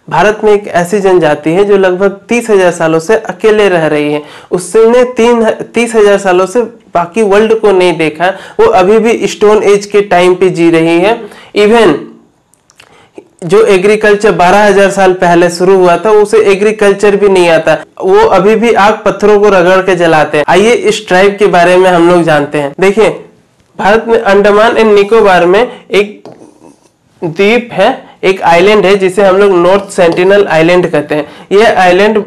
भारत में एक ऐसी जनजाति है जो लगभग 30,000 सालों से अकेले रह रही है। उसने 30,000 सालों से बाकी वर्ल्ड को नहीं देखा। वो अभी भी स्टोन एज के टाइम पे जी रही है। इवन जो एग्रीकल्चर 12,000 साल पहले शुरू हुआ था, उसे एग्रीकल्चर भी नहीं आता। वो अभी भी आग पत्थरों को रगड़ के जलाते हैं। आइए इस ट्राइब के बारे में हम लोग जानते हैं। देखिए, भारत में अंडमान एंड निकोबार में एक द्वीप है, एक आइलैंड है जिसे हम लोग नॉर्थ सेंटिनल आइलैंड कहते हैं। यह आइलैंड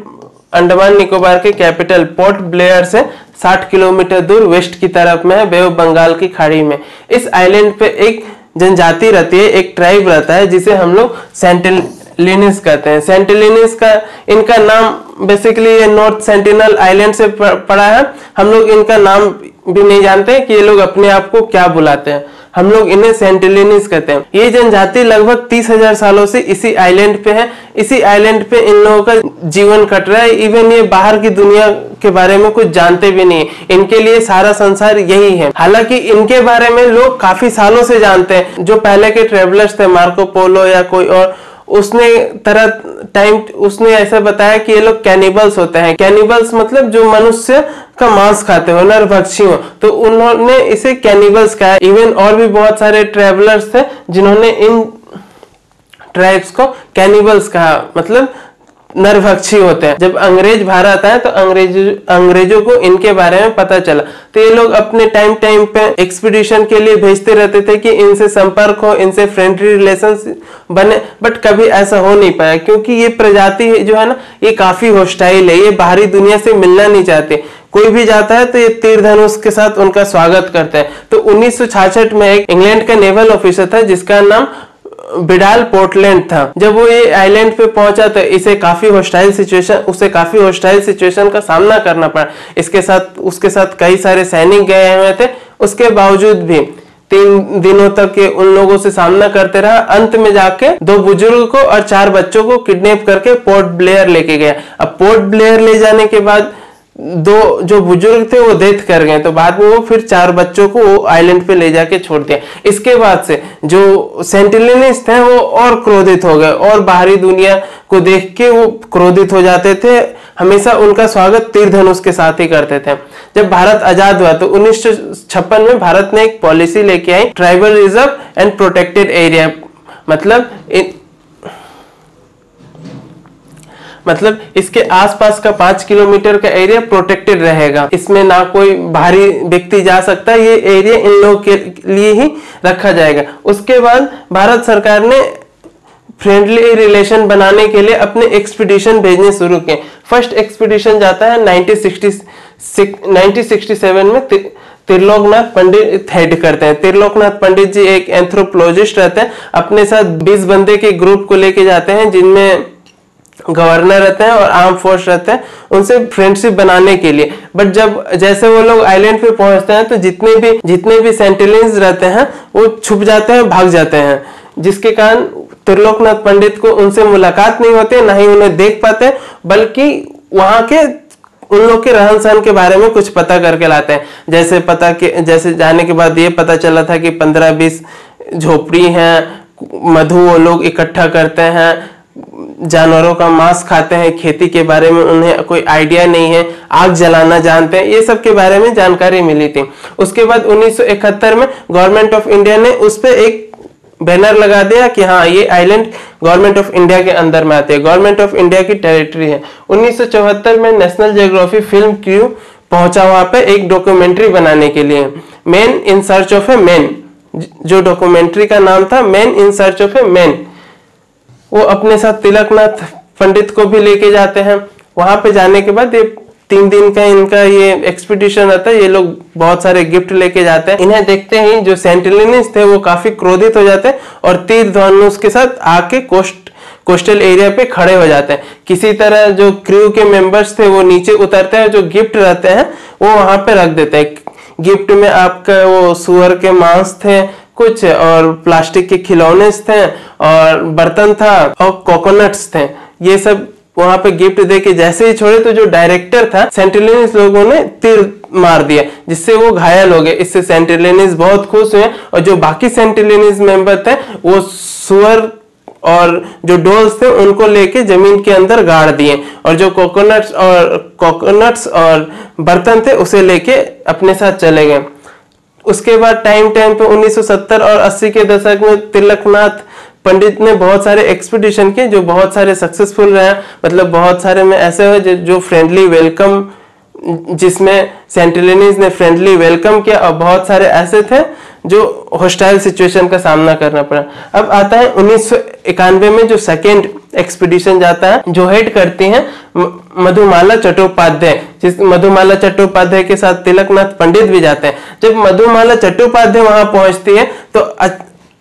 अंडमान निकोबार के कैपिटल पोर्ट ब्लेयर से 60 किलोमीटर दूर वेस्ट की तरफ में है, बे ऑफ बंगाल की खाड़ी में। इस आइलैंड पे एक जनजाति रहती है, एक ट्राइब रहता है जिसे हम लोग सेंटिलिनीज कहते हैं। सेंटिलिनीज का इनका नाम बेसिकली ये नॉर्थ सेंटिनल आइलैंड से पड़ा है। हम लोग इनका नाम भी नहीं जानते कि ये लोग अपने आप को क्या बुलाते हैं। हम लोग इन्हें सेंटिलिनीज कहते हैं। ये जनजाति लगभग 30,000 सालों से इसी आइलैंड पे है। इसी आइलैंड पे इन लोगों का जीवन कट रहा है। इवन ये बाहर की दुनिया के बारे में कुछ जानते भी नहीं। इनके लिए सारा संसार यही है। हालांकि इनके बारे में लोग काफी सालों से जानते हैं। जो पहले के ट्रेवलर्स थे, मार्को पोलो या कोई और, उसने ऐसा बताया कि ये लोग कैनिबल्स होते हैं। कैनिबल्स मतलब जो मनुष्य का मांस खाते हो, नरभक्षी हो, तो उन्होंने इसे कैनिबल्स कहा। इवन और भी बहुत सारे ट्रेवलर्स थे जिन्होंने इन ट्राइब्स को कैनिबल्स कहा, मतलब नरभक्षी होते हैं। जब अंग्रेज भारत आए तो अंग्रेजों को इनके बारे में पता चला, तो ये लोग अपने टाइम पे एक्सपीडिशन के लिए भेजते रहते थे कि इनसे संपर्क हो, इनसे फ्रेंडली रिलेशंस बने। बट कभी ऐसा हो नहीं पाया, क्योंकि ये प्रजाति जो है ना, ये काफी होस्टाइल है। ये बाहरी दुनिया से मिलना नहीं चाहते। कोई भी जाता है तो ये तीर धनुष के साथ उनका स्वागत करते हैं। तो 1966 में एक इंग्लैंड का नेवल ऑफिसर था जिसका नाम बिडाल पोर्टलैंड था। जब वो ये आइलैंड पे पहुंचा तो उसे काफी होस्टाइल सिचुएशन का सामना करना पड़ा। उसके साथ कई सारे सैनिक गए हुए थे। उसके बावजूद भी 3 दिनों तक ये उन लोगों से सामना करते रहा। अंत में जाके 2 बुजुर्ग को और 4 बच्चों को किडनैप करके पोर्ट ब्लेयर लेके गया। अब पोर्ट ब्लेयर ले जाने के बाद 2 जो बुजुर्ग थे वो डेथ कर गए, तो बाद में वो फिर 4 बच्चों को वो आइलैंड पे ले जाके छोड़ दिया। इसके बाद से जो सेंटिलिनीज थे वो और क्रोधित हो गए और बाहरी दुनिया को देख के वो क्रोधित हो जाते थे। हमेशा उनका स्वागत तीर धनुष के साथ ही करते थे। जब भारत आजाद हुआ तो 1956 में भारत ने एक पॉलिसी लेके आई, tribal reserve and protected area. मतलब इसके आसपास का 5 किलोमीटर का एरिया प्रोटेक्टेड रहेगा। इसमें ना कोई बाहरी व्यक्ति जा सकता। ये एरिया इन लोगों के लिए ही रखा जाएगा। उसके बाद भारत सरकार ने फ्रेंडली रिलेशन बनाने के लिए अपने एक्सपीडिशन भेजने शुरू किए। फर्स्ट एक्सपीडिशन जाता है 1967 में। त्रिलोकनाथ पंडित हेड करते हैं। त्रिलोकनाथ पंडित जी एक एंथ्रोपोलॉजिस्ट रहते हैं। अपने साथ 20 बंदे के ग्रुप को लेके जाते हैं, जिनमें गवर्नर रहते हैं और आर्म फोर्स रहते हैं, उनसे फ्रेंडशिप बनाने के लिए। बट जैसे वो लोग आइलैंड पे पहुंचते हैं तो जितने भी सेंटिलिनीज रहते हैं वो छुप जाते हैं, भाग जाते हैं, जिसके कारण त्रिलोकनाथ पंडित को उनसे मुलाकात नहीं होती, ना ही उन्हें देख पाते, बल्कि वहां के उन लोग के रहन सहन के बारे में कुछ पता करके लाते हैं। जैसे जाने के बाद ये पता चला था कि 15-20 झोपड़ी हैं, मधु वो लोग इकट्ठा करते हैं, जानवरों का मांस खाते हैं, खेती के बारे में उन्हें कोई आइडिया नहीं है, आग जलाना जानते हैं, ये सब के बारे में जानकारी मिली थी। उसके बाद 1971 में गवर्नमेंट ऑफ इंडिया ने उस पर एक बैनर लगा दिया कि हाँ, ये आइलैंड गवर्नमेंट ऑफ इंडिया के अंदर में आती है, गवर्नमेंट ऑफ इंडिया की टेरिटरी है। 1974 में नेशनल जियोग्राफी फिल्म क्रू पहुंचा वहां पे एक डॉक्यूमेंट्री बनाने के लिए, man in search of a man. जो डॉक्यूमेंट्री का नाम था man in search of a man. वो अपने साथ तिलकनाथ पंडित को भी लेके जाते हैं। वहां पे जाने के बाद ये 3 दिन का इनका ये एक्सपीडिशन रहता है। ये लोग बहुत सारे गिफ्ट लेके जाते हैं। इन्हें देखते ही जो सेंटिलिनीज थे वो काफी क्रोधित हो जाते हैं और तीर धनुष के साथ आके कोस्टल एरिया पे खड़े हो जाते हैं। किसी तरह जो क्रू के मेंबर्स थे वो नीचे उतरते हैं, जो गिफ्ट रहते हैं वो वहां पे रख देते हैं। गिफ्ट में आपका वो सुअर के मांस थे कुछ, और प्लास्टिक के खिलौने थे, और बर्तन था, और कोकोनट्स थे। ये सब वहां पे गिफ्ट देके जैसे ही छोड़े तो जो डायरेक्टर था, सेंटिलिनीज लोगों ने तीर मार दिया, जिससे वो घायल हो गए। इससे सेंटिलिनीज बहुत खुश हुए और जो बाकी सेंटिलिनीज मेंबर थे वो सुअर और जो डोल्स थे उनको लेके जमीन के अंदर गाड़ दिए, और जो कोकोनट्स और बर्तन थे उसे लेके अपने साथ चले गए। उसके बाद टाइम पे 1970 और 80 के दशक में तिलकनाथ पंडित ने बहुत सारे एक्सपीडिशन किए जो बहुत सारे सक्सेसफुल रहे। मतलब बहुत सारे में ऐसे हुए जो फ्रेंडली वेलकम, जिसमें सेंटिलिनीज ने फ्रेंडली वेलकम किया, और बहुत सारे ऐसे थे जो हॉस्टाइल सिचुएशन का सामना करना पड़ा। अब आता है 1991 में जो सेकेंड एक्सपीडिशन जाता है, जो हेड करती हैं मधुमाला चट्टोपाध्याय। जिस मधुमाला चट्टोपाध्याय के साथ तिलकनाथ पंडित भी जाते हैं। जब मधुमाला चट्टोपाध्याय वहां पहुंचती है तो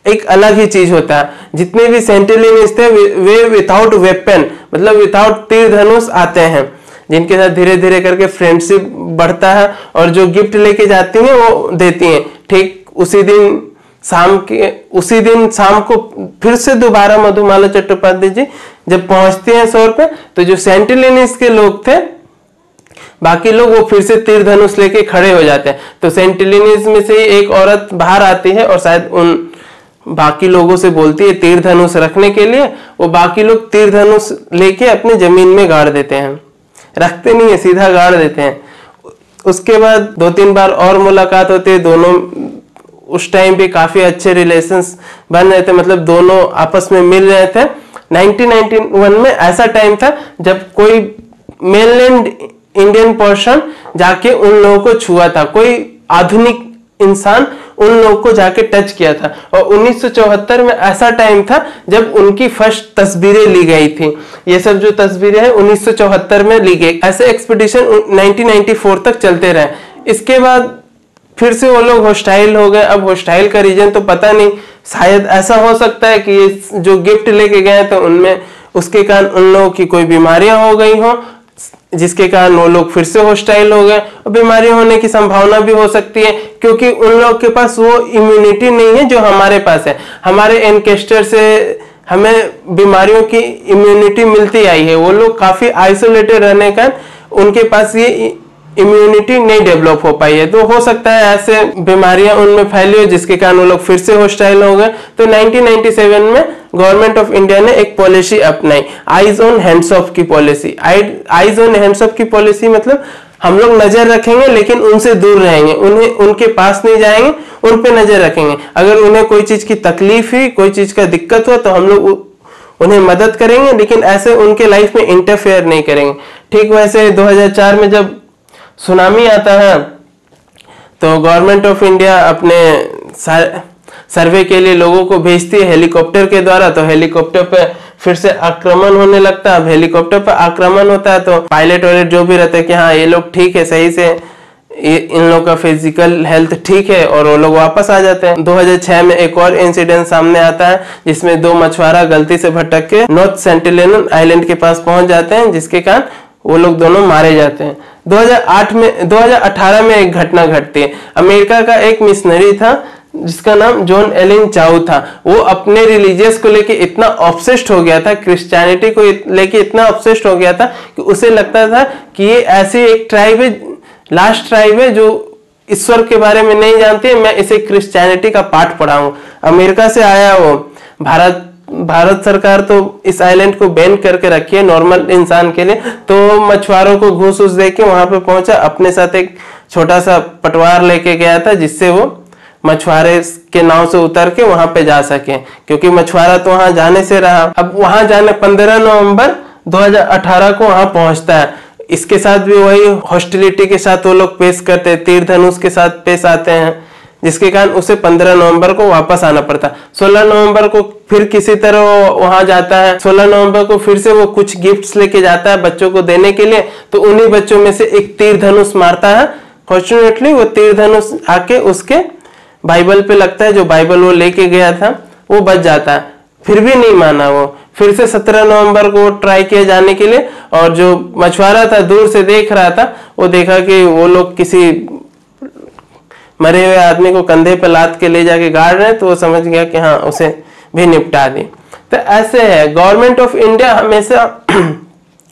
एक अलग ही चीज होता है। जितने भी सेंटिलिनीज थे वे विदाउट वेपन, मतलब विदाउट तीर धनुष आते हैं, जिनके साथ धीरे धीरे करके फ्रेंडशिप बढ़ता है, और जो गिफ्ट लेके जाती हैं वो देती हैं। ठीक उसी दिन शाम को फिर से दोबारा मधुमाला चट्टोपाध्याय जी जब पहुंचती हैं शोर पे, तो जो सेंटिलिनीज के लोग थे, बाकी लोग वो फिर से तीर धनुष लेके खड़े हो जाते हैं। तो सेंटिलिनीज में से एक औरत बाहर आती है और शायद उन बाकी लोगों से बोलती है तीर धनुष रखने के लिए। वो बाकी लोग तीर धनुष लेके अपनी जमीन में गाड़ देते हैं, रखते नहीं है, सीधा गाड़ देते हैं। उसके बाद 2-3 बार और मुलाकात होती है। दोनों उस टाइम पे काफी अच्छे रिलेशंस बन रहे थे, मतलब दोनों आपस में मिल रहे थे। 1991 में ऐसा टाइम था जब कोई मेनलैंड इंडियन पर्सन जाके उन लोगों को छुआ था, कोई आधुनिक इंसान उन लोगों को जाके टच किया था। और 1974 में ऐसा टाइम था जब उनकी फर्स्ट तस्वीरें ली गई थी। ये सब जो तस्वीरें हैं 1974 में ली गई। ऐसे एक्सपीडिशन 1994 तक चलते रहे। इसके बाद फिर से वो लोग हॉस्टाइल हो गए। अब हॉस्टाइल का रीजन तो पता नहीं, शायद ऐसा हो सकता है कि ये जो गिफ्ट लेके गए थे उनमें उसके कारण उन लोगों की कोई बीमारियां हो गई हो, जिसके कारण वो लोग फिर से हॉस्टाइल हो गए। और बीमारी होने की संभावना भी हो सकती है क्योंकि उन लोग के पास वो इम्यूनिटी नहीं है जो हमारे पास है। हमारे एनकेस्टर से हमें बीमारियों की इम्यूनिटी मिलती आई है। वो लोग काफी आइसोलेटेड रहने का उनके पास ये इम्यूनिटी नहीं डेवलप हो पाई है। तो हो सकता है ऐसे बीमारियां उनमें फैली हो जिसके कारण वो लोग फिर से हॉस्टाइल हो गए। तो 1997 में गवर्नमेंट ऑफ इंडिया ने एक पॉलिसी अपनाई, आईज ऑन हैंड्स ऑफ की policy. Eyes on hands of की पॉलिसी मतलब हम लोग नजर रखेंगे लेकिन उनसे दूर रहेंगे, उन्हें उनके पास नहीं जाएंगे, उन पे नजर रखेंगे। अगर उन्हें कोई चीज की तकलीफ हुई, कोई चीज का दिक्कत हुआ तो हम लोग उन्हें मदद करेंगे, लेकिन ऐसे उनके लाइफ में इंटरफेयर नहीं करेंगे। ठीक वैसे 2004 में जब सुनामी आता है तो गवर्नमेंट ऑफ इंडिया अपने सर्वे के लिए लोगों को भेजती है हेलीकॉप्टर के द्वारा। तो हेलीकॉप्टर पे फिर से आक्रमण होने लगता है। अब हेलीकॉप्टर पर आक्रमण होता है तो पायलट वायलट जो भी रहते हैं कि हाँ ये लोग ठीक है, सही से इन लोगों का फिजिकल हेल्थ ठीक है, और वो लोग वापस आ जाते हैं। 2006 में एक और इंसिडेंट सामने आता है जिसमें 2 मछुआरा गलती से भटक के नॉर्थ सेंटिलिनल आइलैंड के पास पहुंच जाते हैं, जिसके कारण वो लोग दोनों मारे जाते हैं। 2018 में एक घटना घटती है। अमेरिका का एक मिशनरी था जिसका नाम जॉन एलिन चाउ था। वो अपने रिलीजियस को लेके इतना ऑब्सेस्ड हो गया था, क्रिश्चियनिटी को लेके इतना ऑब्सेस्ड हो गया था कि उसे लगता था कि ये ऐसी एक ट्राइब है, लास्ट ट्राइब है जो ईश्वर के बारे में नहीं जानती है, मैं इसे क्रिश्चियनिटी का पाठ पढ़ाऊं। अमेरिका से आया वो, भारत सरकार तो इस आइलैंड को बैन करके रखी है नॉर्मल इंसान के लिए। तो मछुआरों को घूस उस देके वहां पे पहुंचा, अपने साथ एक छोटा सा पटवार लेके गया था जिससे वो मछुआरे के नाव से उतर के वहां पे जा सके, क्योंकि मछुआरा तो वहां जाने से रहा। अब वहां जाने 15 नवंबर 2018 को वहां पहुंचता है। इसके साथ भी वही हॉस्टिलिटी के साथ वो लोग पेश करते हैं, तीर धनुष के साथ पेश आते हैं, जिसके कारण उसे 15 नवंबर को वापस आना पड़ता। 16 नवंबर को फिर किसी तरह वहां जाता है। 16 नवंबर को फिर से वो कुछ गिफ्ट्स लेके जाता है बच्चों को देने के लिए। तो उन्हीं बच्चों में से एक तीर धनुष मारता है। फॉर्चुनेटली वो तीर धनुष आके उसके बाइबल पे लगता है, जो बाइबल वो लेके गया था वो बच जाता है। फिर भी नहीं माना वो, फिर से 17 नवंबर को ट्राई किया जाने के लिए, और जो मछुआरा था दूर से देख रहा था, वो देखा कि वो लोग किसी मरे हुए आदमी को कंधे पे लाद के ले जाके गाड़ रहे हैं, तो वो समझ गया कि हाँ उसे भी निपटा दी। तो ऐसे है, गवर्नमेंट ऑफ इंडिया हमेशा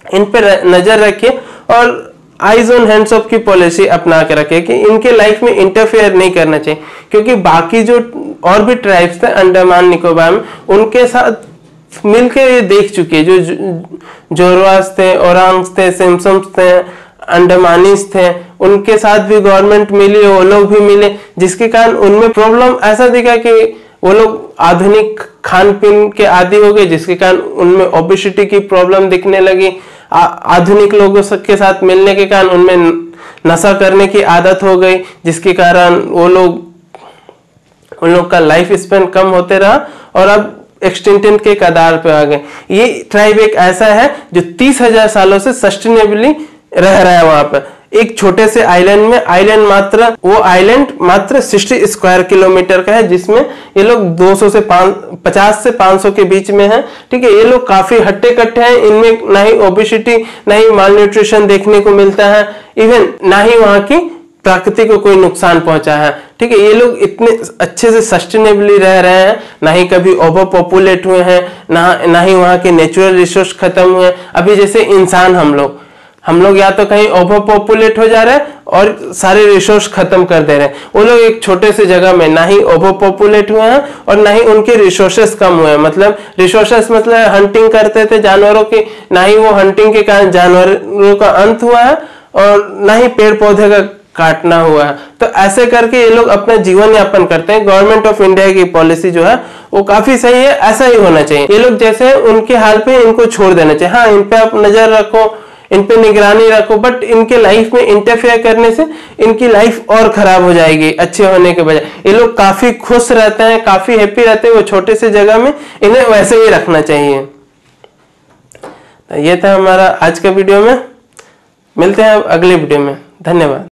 इन पे नजर रखे और आइज ऑन हैंड्स ऑफ की पॉलिसी अपना के रखे कि इनके लाइफ में इंटरफेयर नहीं करना चाहिए, क्योंकि बाकी जो और भी ट्राइब्स थे अंडमान निकोबार में, उनके साथ मिलकर ये देख चुकी है। जो जोरवास थे, ओरांग्स थे, सिम्पसन्स थे, अंडमानीज थे, उनके साथ भी गवर्नमेंट मिली, वो लोग भी मिले, जिसके कारण उनमें प्रॉब्लम ऐसा दिखा कि वो लोग आधुनिक खान पीन के आदी हो गए, जिसके कारण उनमें ओबेसिटी की प्रॉब्लम दिखने लगी। आधुनिक लोगों के साथ मिलने के कारण उनमें नशा करने की आदत हो गई, जिसके कारण उन लोग का लाइफ स्पेन कम होते रहा और अब एक्सटिंक्शन के कगार पे आ गए। ये ट्राइब एक ऐसा है जो 30,000 सालों से सस्टेनेबली रह रहा है वहां पर, एक छोटे से आइलैंड में। आइलैंड मात्र 60 स्क्वायर किलोमीटर का है, जिसमें ये लोग 50 से 500 के बीच में है। ठीक है, ये लोग काफी हट्टे कट्टे हैं, इनमें ना ही ओबेसिटी ना ही माल न्यूट्रिशन देखने को मिलता है, इवन ना ही वहां की प्रकृति को कोई नुकसान पहुंचा है। ठीक है, ये लोग इतने अच्छे से सस्टेनेबली रह रहे हैं, ना ही कभी ओवर पॉपुलेट हुए हैं, ना ही वहां के नेचुरल रिसोर्स खत्म हुए। अभी जैसे इंसान हम लोग या तो कहीं ओवर पॉपुलेट हो जा रहे हैं और सारे रिसोर्स खत्म कर दे रहे हैं। वो लोग एक छोटे से जगह में ना ही ओवर पॉपुलेट हुए हैं और ना ही उनके रिसोर्सेस कम हुए हैं। मतलब रिसोर्सेस मतलब हंटिंग करते थे जानवरों की, ना ही वो हंटिंग के कारण जानवरों का अंत हुआ है और ना ही पेड़ पौधे का काटना हुआ है। तो ऐसे करके ये लोग अपना जीवन यापन करते हैं। गवर्नमेंट ऑफ इंडिया की पॉलिसी जो है वो काफी सही है, ऐसा ही होना चाहिए। ये लोग जैसे उनके हाल पे इनको छोड़ देना चाहिए। हाँ, इन पे आप नजर रखो, इन पे निगरानी रखो, बट इनके लाइफ में इंटरफेयर करने से इनकी लाइफ और खराब हो जाएगी अच्छे होने के बजाय। ये लोग काफी खुश रहते हैं, काफी हैप्पी रहते हैं वो छोटे से जगह में, इन्हें वैसे ही रखना चाहिए। ये था हमारा आज का वीडियो में, मिलते हैं अगले वीडियो में। धन्यवाद।